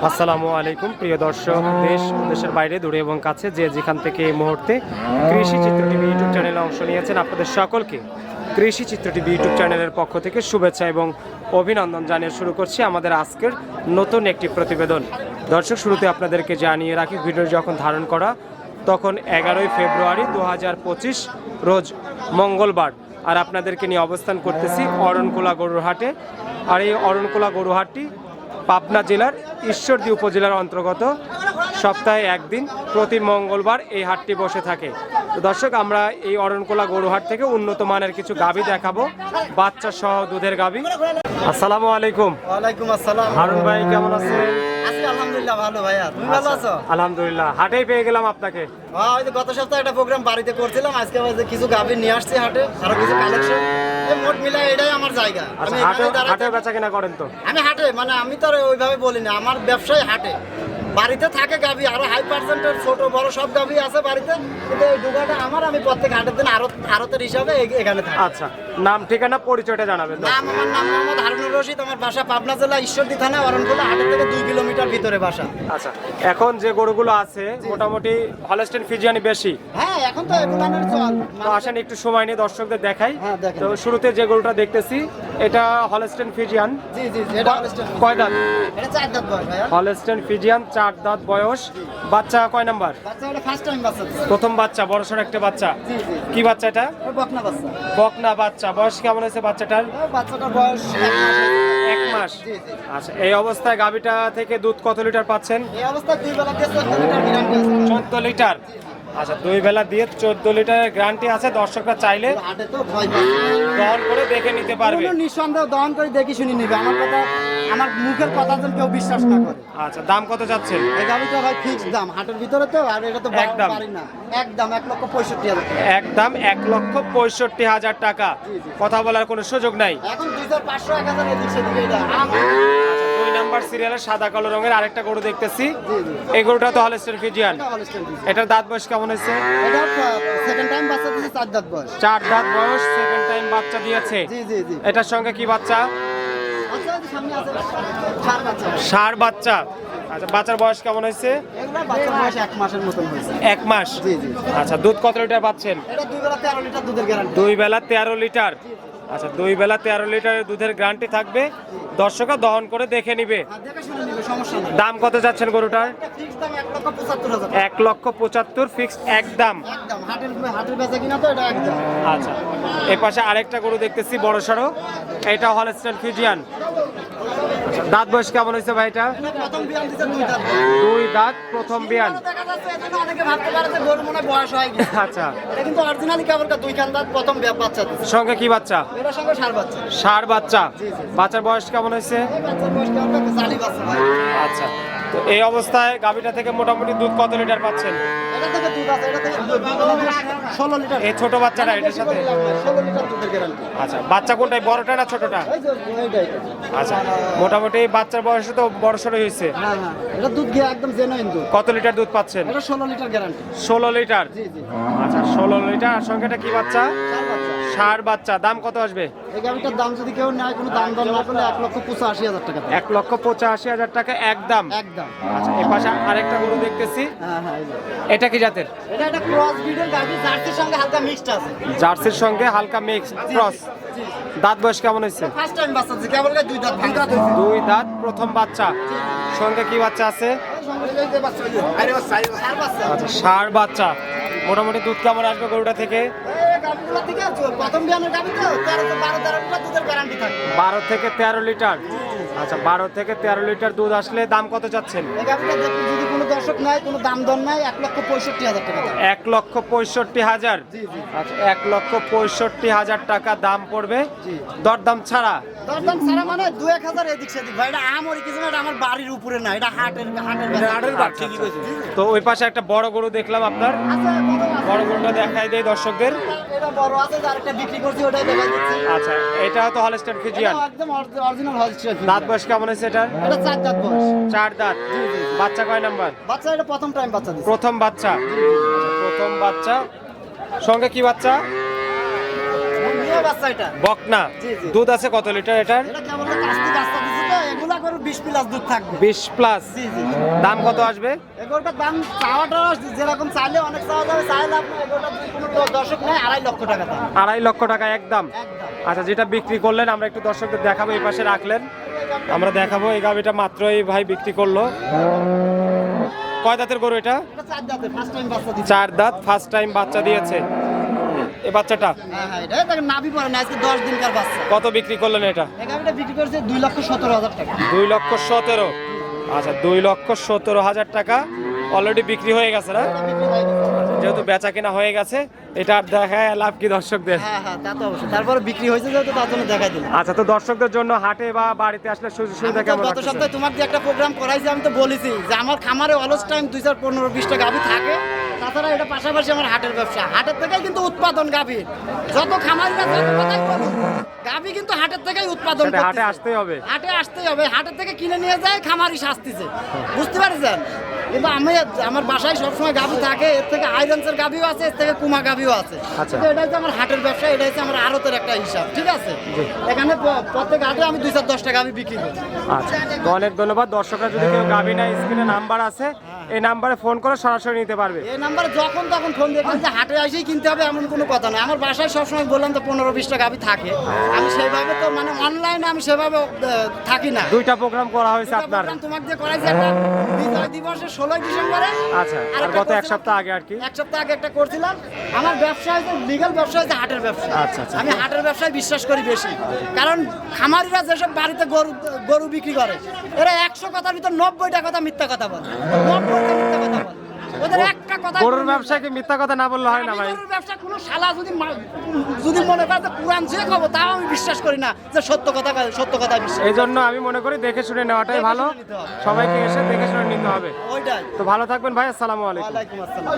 আসসালামু আলাইকুম প্রিয় দর্শক, দেশ ও দেশের বাইরে দূরে এবং কাছে যে যেখান থেকে এই মুহূর্তে কৃষি চিত্র টিভি ইউটিউব চ্যানেলে অংশ নিয়েছেন, আপনাদের সকলকে কৃষি চিত্র টিভি ইউটিউব চ্যানেলের পক্ষ থেকে শুভেচ্ছা এবং অভিনন্দন জানিয়ে শুরু করছি আমাদের আজকের নতুন একটি প্রতিবেদন। দর্শক, শুরুতে আপনাদেরকে জানিয়ে রাখি, ভিডিও যখন ধারণ করা তখন 11ই ফেব্রুয়ারি 2025 রোজ মঙ্গলবার, আর আপনাদেরকে নিয়ে অবস্থান করতেছি অরণকুলা গরুর হাটে। আর এই অরণকুলা গরু হাটটি পাবনা জেলার ঈশ্বরদী উপজেলার অন্তর্গত। সপ্তাহে একদিন প্রতি মঙ্গলবার এই হাটটি বসে থাকে। তো দর্শক, আমরা এই অরণকুলা গরু হাট থেকে উন্নত মানের কিছু গাভী দেখাবো, বাচ্চা সহ দুধের গাভী। আসসালামু আলাইকুম। ওয়ালাইকুম আসসালাম। হারুন ভাই কেমন আছেন? আছি আলহামদুলিল্লাহ ভালো ভাইয়া, তুমি ভালো আছো? আলহামদুলিল্লাহ, হাটেই পেয়ে গেলাম আপনাকে। ওই যে গত সপ্তাহে একটা প্রোগ্রাম বাড়িতে করছিলাম, আজকে কিছু গাভী নিয়ে আসছি হাটে, আরো কিছু কালেকশন। মোট মিলাই এটাই আমার জায়গা। আচ্ছা, হাটে বেচা কিনা করেন তো? আমি হাটে, মানে আমি তো আর ওইভাবে বলি না, আমার ব্যবসায় হাটে। বাড়িতে থাকে গাভী, আরো হাই পার্সেন্টের ছোট বড় সব গাভী আছে বাড়িতে, কিন্তু এই দুগাটা আমার। আমি প্রত্যেক হাটের দিন আরতের হিসাবে এখানে থাকি। আচ্ছা, নাম ঠিকানা পরিচয়টা জানাবেন। আমার নাম মোহাম্মদ হারুনুর রশিদ, আমার বাসা পাবনা জেলা ঈশ্বরদী থানা অরণকুলা, হাটের থেকে 2 কিলোমিটার ভিতরে বাসা। আচ্ছা, এখন যে গরুগুলো আছে মোটামুটি হলস্টেইন ফ্রিজিয়ানি বেশি। হ্যাঁ, এখন তো এগুলানের চল। তো আসেন একটু সময় নিয়ে দর্শকদের দেখাই। হ্যাঁ, দেখেন। তো শুরুতে যে গরুটা দেখতেছি এটা হলস্টেইন ফ্রিজিয়ান। জি জি, এটা হলস্টেইন। কয় দাঁত? এটা 4 দাঁত বয়স ভাইয়া। হলস্টেইন ফ্রিজিয়ান 4 দাঁত বয়স। বাচ্চা কয় নাম্বার? বাচ্চা এটা ফার্স্ট টাইম বাচ্চা দিছে। প্রথম বাচ্চা, বড়সড় একটা বাচ্চা। জি জি। কি বাচ্চা এটা? ওই বকনা বাচ্চা। বকনা বাচ্চা। বয়স কেমন হয়েছে বাচ্চাটার? ওই বাচ্চাটার বয়স 1 মাস। 1 মাস। জি জি। আচ্ছা, এই অবস্থায় গাভীটা থেকে দুধ কত লিটার পাচ্ছেন? এই অবস্থায় 2 বেলা দিয়ে 14 লিটার গ্যারান্টি আছে। 14 লিটার। আচ্ছা, 2 বেলা দিয়ে 14 লিটারের গ্যারান্টি আছে। দর্শকরা চাইলে হাটে তো ভয় পাচ্ছে। দহন করে দেখে নিতে পারবে। কোনো নিঃসন্দেহ দহন করে দেখি শুনি নিবে। আমার কথা, আমার মুখের কথা যেন কেউ বিশ্বাস না করে। আচ্ছা, দাম কত যাচ্ছেন? এই গাড়িটা ভাই ফিক্স দাম হাটের ভিতরে তো, আর এটা তো একদম। পারি না। একদম 1,65,000 টাকা। একদম 1,65,000 টাকা। কথা বলার কোনো সুযোগ নাই। এখন 2,500 1000 এদিক সেদিক এটা। আচ্ছা, 2 নাম্বার সিরিয়ালের সাদা কালো রঙের আরেকটা গরু দেখতেছি। জি জি। এই গরুটা তো হলস্টেইন ফ্রিজিয়ান। এটা হলস্টেইন ফ্রিজিয়ান। এটার দাঁত বয়স কেমন হয়েছে? এটা সেকেন্ড টাইম বাচ্চা দিয়েছে, 4 দাঁত বয়স। 4 দাঁত বয়স, সেকেন্ড টাইম বাচ্চা দিয়েছে। জি জি জি। এটার সঙ্গে কি বাচ্চা? আচ্ছা, এই যে সামনে আছে ষাঁড় বাচ্চা। ষাঁড় বাচ্চা। আচ্ছা, বাচ্চার বয়স কেমন হয়েছে? এগুলা বাচ্চার বয়স 1 মাসের মতন হয়েছে। 1 মাস। জি জি। আচ্ছা, দুধ কত লিটার পাচ্ছেন? এটা 2 বেলা 13 লিটার দুধের গ্যারান্টি। 2 বেলা 13 লিটার। আচ্ছা, 2 বেলা 13 লিটারের দুধের গ্যারান্টি থাকবে। দর্শকরা দহন করে দেখে নিবে। আর দেখে শুনে নিবে, সমস্যা নেই। দাম কত যাচ্ছেন গরুটার? এটা ফিক্স দাম 1,75,000 টাকা। 1,75,000 ফিক্সড একদম। একদম হাটের বেচা কিনা তো, এটা একদম। আচ্ছা, এই পাশে আরেকটা গরু দেখতেছি বড় সড়ো। এটা হলস্টেইন ফ্রিজিয়ান। আচ্ছা, দাঁত বয়স কেমন হয়েছে ভাই এটা? এটা প্রথম বিয়ান দিছে 2 দাঁত। 2 দাঁত প্রথম বিয়ান। দেখা যাচ্ছে এজন্য অনেকে ভাবতে পারে যে গরু মনে হয় বয়স হয়ে গেছে। আচ্ছা, এটা কিন্তু অরিজিনালি কেবল 2 কান দাঁত প্রথম বাচ্চা দিছে। সঙ্গে কি বাচ্চা? এটার সঙ্গে ষাঁড় বাচ্চা। ষাঁড় বাচ্চা। জি, জি। বাচ্চার বয়স কেমন হয়েছে? এই বাচ্চার বয়স কেবল জালি বাচ্চা ভাই। আচ্ছা, তো এই অবস্থায় গাভীটা থেকে মোটামুটি দুধ কত লিটার পাচ্ছেন? এটা থেকে দুধ আছে, এটা থেকে দুধ 16 লিটার। এই ছোট বাচ্চাটা এটার সাথে? 16 লিটার দুধের গ্যারান্টি। আচ্ছা, বাচ্চা কোনটাই, বড়টা না ছোটটা? এই যে এইটাই। আচ্ছা, মোটামুটি বাচ্চার বয়স তো বড় সড়ো হয়েছে। হ্যাঁ হ্যাঁ, এটা দুধ গিয়ে একদম জেনুইন দুধ। কত লিটার দুধ পাচ্ছেন? এটা 16 লিটার গ্যারান্টি। 16 লিটার। জি জি। আচ্ছা, 16 লিটার। আর সঙ্গে এটা কি বাচ্চা? ষাঁড় বাচ্চা। ষাঁড় বাচ্চা। দাম কত আসবে? এই গাড়িটার দাম যদি কেউ নেয়, কোনো দাম দর না করলে 1,85,000 টাকা পাবে। 1,85,000 টাকা একদম। একদম। আচ্ছা, এই পাশে আরেকটা গরু দেখতেছি। হ্যাঁ হ্যাঁ, এই যে। এটা কি জাতের? এটা একটা ক্রস ব্রিডের গাভি, জার্সির সঙ্গে হালকা মিক্সড আছে। জার্সির সঙ্গে হালকা মিক্স ক্রস। জি। দাঁত বয়স কেমন হয়েছে? ফার্স্ট টাইম বাচ্চা দিছে, কেবল 2 দাঁত ভাঙা হইছে। 2 দাঁত প্রথম বাচ্চা। সঙ্গে কি বাচ্চা আছে? সঙ্গে বাচ্চা হইছে। আরে ষাঁড় বাচ্চা। আচ্ছা, ষাঁড় বাচ্চা। মোটামুটি দুধ কেমন আসবে গরুটা থেকে? এই গাভিগুলো থেকে প্রথম বিয়ানের গাভি তো 12 লিটার দুধের গ্যারান্টি থাকে। 12 থেকে 13 লিটার। আচ্ছা, 12 থেকে 13 লিটার দুধ আসলে দাম কত চাচ্ছেন? এই গাভিটা যদি কোনো দর্শক নেয়, কোনো দাম দর নাই, 1,65,000 টাকা দাম। 1,65,000। জি জি। আচ্ছা, 1,65,000 টাকা দাম পড়বে জি। দরদাম ছাড়া। দরদাম ছাড়া মানে 2-1000 এদিক সেদিক ভাই। এটা আমরি কিছু না, এটা আমার বাড়ির উপরে না, এটা হাটের আচ্ছা, তো ওই পাশে একটা বড় গরু দেখলাম আপনার। আছে, বড় আছে। বড় গরুটা দেখাই দেই দর্শকদের। এটা বড় আছে, আরেকটা বিক্রি করছি, ওটাই দেখাই দিচ্ছি। আচ্ছা, এটা তো হলস্টেইন ফ্রিজিয়ান। এটা একদম অরিজিনাল হলস্টেইন। দাঁত বয়স কেমন হয়েছে এটার? এটা 4 দাঁত বয়স। 4 দাঁত। বাচ্চা কয় নাম্বার? বাচ্চা এটা প্রথম টাইম বাচ্চা দিছে। প্রথম বাচ্চা। প্রথম বাচ্চা। সঙ্গে কি বাচ্চা? মেয়ে বাচ্চা এটা। বকনা। জি, জি। দুধ আছে কত লিটার এটার? এটা কেবল কাস্তি বাচ্চা দিছে তো, এগুলা করে 20 প্লাস দুধ থাকবে। 20 প্লাস। জি জি। দাম কত আসবে? এগুলোটার দাম চাওয়াটা যেরকম চাইলে অনেক চাওয়া যাবে, চাইলে আপনার এগুলোটা কোনো দর্শক নেই 2.5 লক্ষ টাকা দাম। 2.5 লক্ষ টাকা একদম। আচ্ছা, যেটা বিক্রি করলেন আমরা একটু দর্শকদের দেখাবো, এই পাশে রাখলেন আমরা দেখাবো। এই গাভিটা মাত্র এই ভাই বিক্রি করলো। কয় দাঁতের গরু এটা? এটা 4 দাঁতের, ফার্স্ট টাইম বাচ্চা দিচ্ছে। 4 দাঁত, ফার্স্ট টাইম বাচ্চা দিয়েছে এই বাচ্চাটা। হ্যাঁ হ্যাঁ, এটা দেখেন নাভি পড়ে না, আজকে 10 দিনকার বাচ্চা। কত বিক্রি করলেন এটা? এই গাভিটা বিক্রি করেছে 2,17,000 টাকা। 2,17,000। আচ্ছা, 2,17,000 টাকা অলরেডি বিক্রি হয়ে গেছে না? এটা বিক্রি হয়ে গেছে। যেহেতু বেচা কেনা হয়ে গেছে, এটা আর দেখায় লাভ কি দর্শকদের? হ্যাঁ হ্যাঁ, তা তো অবশ্যই। তারপরে বিক্রি হয়েছে যেহেতু তার জন্য দেখাই দিলাম। আচ্ছা, তো দর্শকদের জন্য হাটে বা বাড়িতে আসলে সুযোগ সুবিধা আমি তো কেমন গত লাগতেছে? সপ্তাহে তোমার দিয়ে একটা প্রোগ্রাম করাইছি, আমি তো বলেছি যে আমার খামারে অলস টাইম 2,15-20টা গাভী থাকে। তাছাড়া এটা পাশাপাশি আমার হাটের ব্যবসা। হাটের থেকেই কিন্তু উৎপাদন গাভীর। যত খামারিরা যত কথাই বলুক, গাভী কিন্তু হাটের থেকেই উৎপাদন সেটা হাটে করতেছে। আসতেই হবে। হাটে আসতেই হবে। হাটের থেকে কিনে নিয়ে যায় খামারি শাস্তিছে, বুঝতে পারছেন? কিন্তু আমি আমার বাসায় সবসময় গাভী থাকে। এর থেকে আইরন্সের গাভীও আছে, এর থেকে কুমা গাভীও আছে। আচ্ছা। তো এটা হচ্ছে আমার হাটের ব্যবসা, এটা হচ্ছে আমার আড়তের একটা হিসাব, ঠিক আছে? এখানে প্রত্যেক হাটে আমি 210 টাকা আমি বিক্রি করি। আচ্ছা, তো অনেক ধন্যবাদ। দর্শকরা যদি কেউ গাভী নেয়, স্ক্রিনে নাম্বার আছে, এই নাম্বারে ফোন করে সরাসরি নিতে পারবে। এই নাম্বারে যখন তখন ফোন দিয়ে যে হাটে এসেই কিনতে হবে এমন কোনো কথা নয়। আমার বাসায় সবসময় বললাম তো 15-20টা গাভী থাকে। আমি সেইভাবে তো মানে অনলাইনে আমি সেভাবে থাকি না। 2টা প্রোগ্রাম করা হয়েছে দুটো আপনার। program তোমাকে দিয়ে করাইছি, একটা বিজয় দিবসের 16 ডিসেম্বরে। আচ্ছা, আর আরেকটা গত এক করছিলাম- সপ্তাহ আগে আর কি? এক সপ্তাহ আগে একটা করছিলাম। আমার ব্যবসা হচ্ছে লিগ্যাল ব্যবসা, হচ্ছে হাটের ব্যবসা। আচ্ছা, আচ্ছা। আমি হাটের ব্যবসায় বিশ্বাস করি বেশি, কারণ খামারিরা যেসব বাড়িতে গরু বিক্রি করে, এরা 100 কথার ভিতর 90টা কথা মিথ্যা কথা বলে। 90টা মিথ্যা কথা বলে। ওদের একটা কথা গরুর ব্যবসায় কি মিথ্যা কথা না বললে হয় না ভাই? গরুর ব্যবসা কোনো শালা যদি মনে করে যে পুরান যে খাবো, তাও আমি বিশ্বাস করি না যে সত্য কথা বিশ্বাস। এই জন্য আমি মনে করি দেখে শুনে নেওয়াটাই ভালো। দেখে শুনে নিতে হবে। সবাইকে এসে দেখে শুনে নিতে হবে। ওইটাই। তো ভালো থাকবেন ভাই, আসসালামু আলাইকুম। ওয়ালাইকুম আসসালাম।